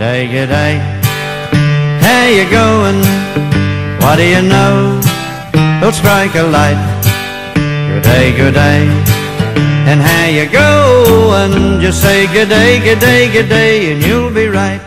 good day. How you going? What do you know? Don't strike a light. Good day, and how you going? Just say good day, and you'll be right.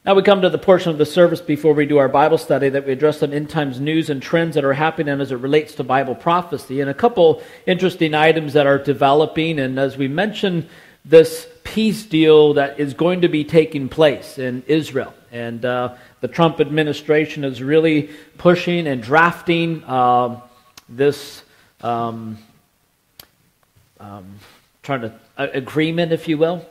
Now we come to the portion of the service before we do our Bible study that we address some end times news and trends that are happening as it relates to Bible prophecy, and a couple interesting items that are developing. And as we mentioned, this peace deal that is going to be taking place in Israel, and the Trump administration is really pushing and drafting this agreement, if you will.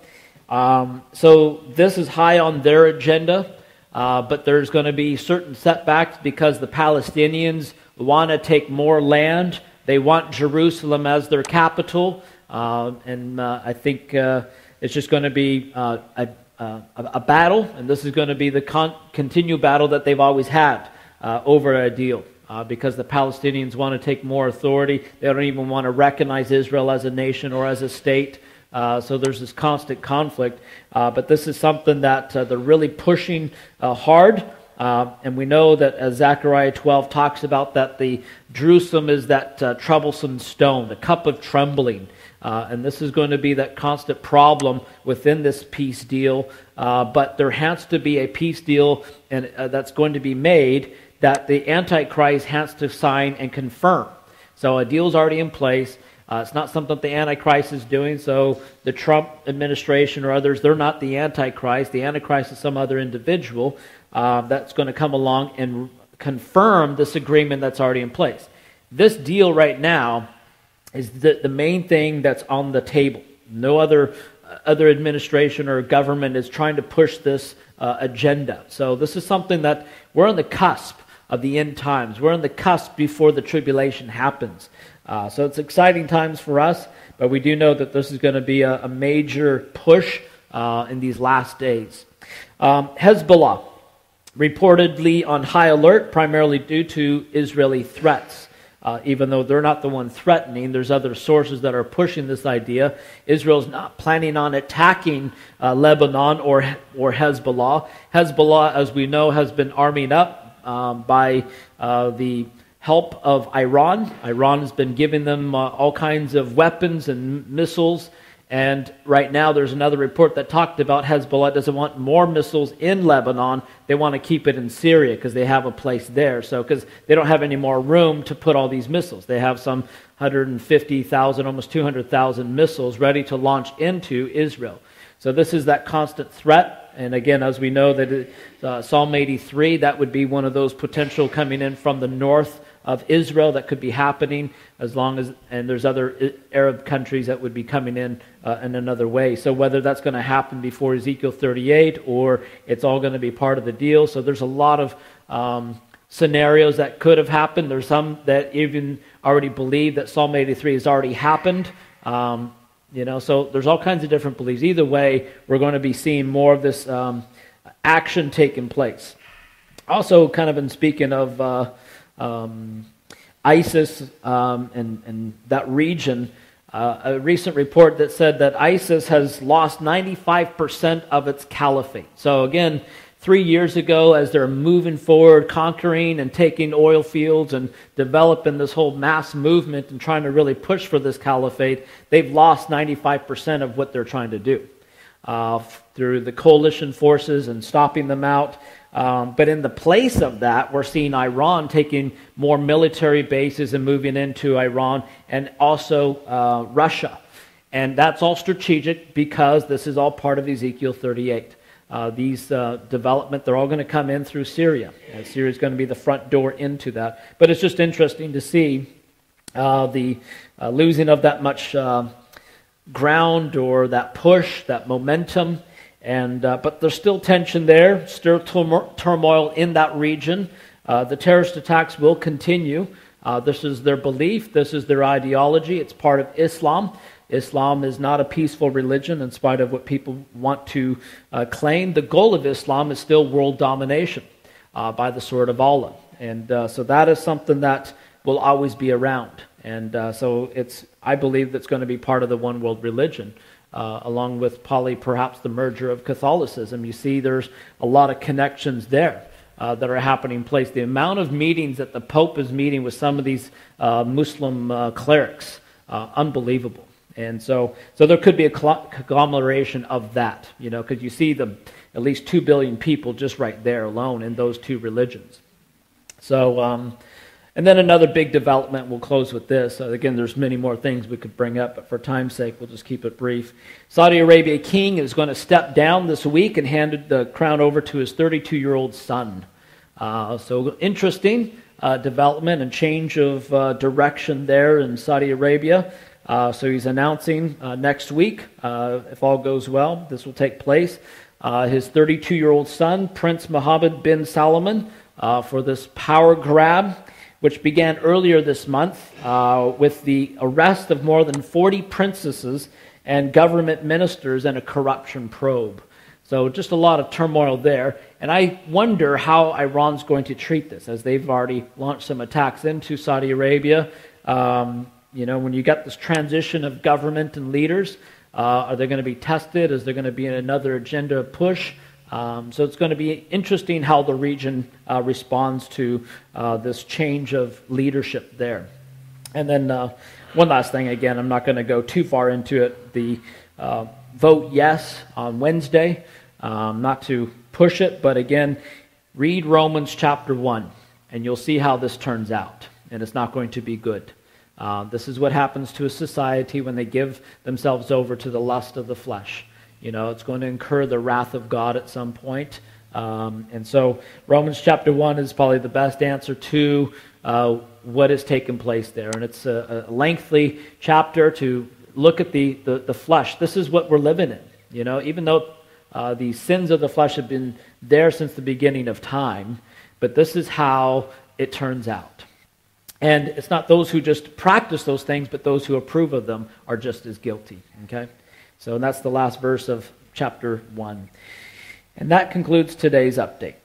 So this is high on their agenda, but there's going to be certain setbacks because the Palestinians want to take more land. They want Jerusalem as their capital, and I think it's just going to be a battle, and this is going to be the continued battle that they've always had over a deal. Because the Palestinians want to take more authority. They don't even want to recognize Israel as a nation or as a state. So there's this constant conflict. But this is something that they're really pushing hard. And we know that as Zechariah 12 talks about, that the Jerusalem is that troublesome stone, the cup of trembling. And this is going to be that constant problem within this peace deal. But there has to be a peace deal and that's going to be made that the Antichrist has to sign and confirm. So a deal's already in place. It's not something that the Antichrist is doing. So the Trump administration or others, they're not the Antichrist. The Antichrist is some other individual that's going to come along and confirm this agreement that's already in place. This deal right now is the main thing that's on the table. No other administration or government is trying to push this agenda. So this is something that we're on the cusp of the end times. We're on the cusp before the tribulation happens. So it's exciting times for us, but we do know that this is going to be a major push in these last days. Hezbollah, reportedly on high alert, primarily due to Israeli threats. Even though they're not the one threatening, there's other sources that are pushing this idea. Israel's not planning on attacking Lebanon or Hezbollah. Hezbollah, as we know, has been arming up by the help of Iran. Iran has been giving them all kinds of weapons and missiles. And right now there's another report that talked about Hezbollah doesn't want more missiles in Lebanon. They want to keep it in Syria because they have a place there. So because they don't have any more room to put all these missiles. They have some 150,000, almost 200,000 missiles ready to launch into Israel. So this is that constant threat. And again, as we know, that Psalm 83, that would be one of those potential coming in from the north of Israel that could be happening, and there's other Arab countries that would be coming in another way. So whether that's going to happen before Ezekiel 38 or it's all going to be part of the deal. So there's a lot of scenarios that could have happened. There's some that even already believe that Psalm 83 has already happened. So there's all kinds of different beliefs. Either way, we're going to be seeing more of this action taking place. Also, kind of in speaking of ISIS and that region, a recent report that said that ISIS has lost 95% of its caliphate. So again, 3 years ago, as they're moving forward, conquering and taking oil fields and developing this whole mass movement and trying to really push for this caliphate, they've lost 95% of what they're trying to do through the coalition forces and stopping them out. But in the place of that, we're seeing Iran taking more military bases and moving into Iran, and also Russia. And that's all strategic because this is all part of Ezekiel 38. These development, they're all going to come in through Syria. Syria is going to be the front door into that. But it's just interesting to see the losing of that much ground or that push, that momentum. And but there's still tension there, still turmoil in that region. The terrorist attacks will continue. This is their belief. This is their ideology. It's part of Islam. Islam is not a peaceful religion in spite of what people want to claim. The goal of Islam is still world domination by the sword of Allah. And so that is something that will always be around. And so I believe that's going to be part of the one world religion. along with probably perhaps the merger of Catholicism. You see there's a lot of connections there that are happening in place. The amount of meetings that the Pope is meeting with some of these Muslim clerics, unbelievable. And so there could be a conglomeration of that, because you see at least 2 billion people just right there alone in those two religions. So, and then another big development, we'll close with this. Again, there's many more things we could bring up, but for time's sake, we'll just keep it brief. Saudi Arabia king is going to step down this week and handed the crown over to his 32-year-old son. So interesting development and change of direction there in Saudi Arabia. So he's announcing next week, if all goes well, this will take place. His 32-year-old son, Prince Mohammed bin Salman, for this power grab, which began earlier this month with the arrest of more than 40 princesses and government ministers and a corruption probe. So just a lot of turmoil there. And I wonder how Iran's going to treat this, as they've already launched some attacks into Saudi Arabia. When you got this transition of government and leaders, are they going to be tested? Is there going to be another agenda push? So it's going to be interesting how the region responds to this change of leadership there. And then one last thing, again, I'm not going to go too far into it. The vote yes on Wednesday, not to push it, but again, read Romans chapter 1, and you'll see how this turns out, and it's not going to be good. This is what happens to a society when they give themselves over to the lust of the flesh. It's going to incur the wrath of God at some point. And so Romans chapter 1 is probably the best answer to what has taken place there. And it's a lengthy chapter to look at the flesh. This is what we're living in. Even though the sins of the flesh have been there since the beginning of time, but this is how it turns out. And it's not those who just practice those things, but those who approve of them are just as guilty. Okay? So that's the last verse of chapter 1. And that concludes today's update.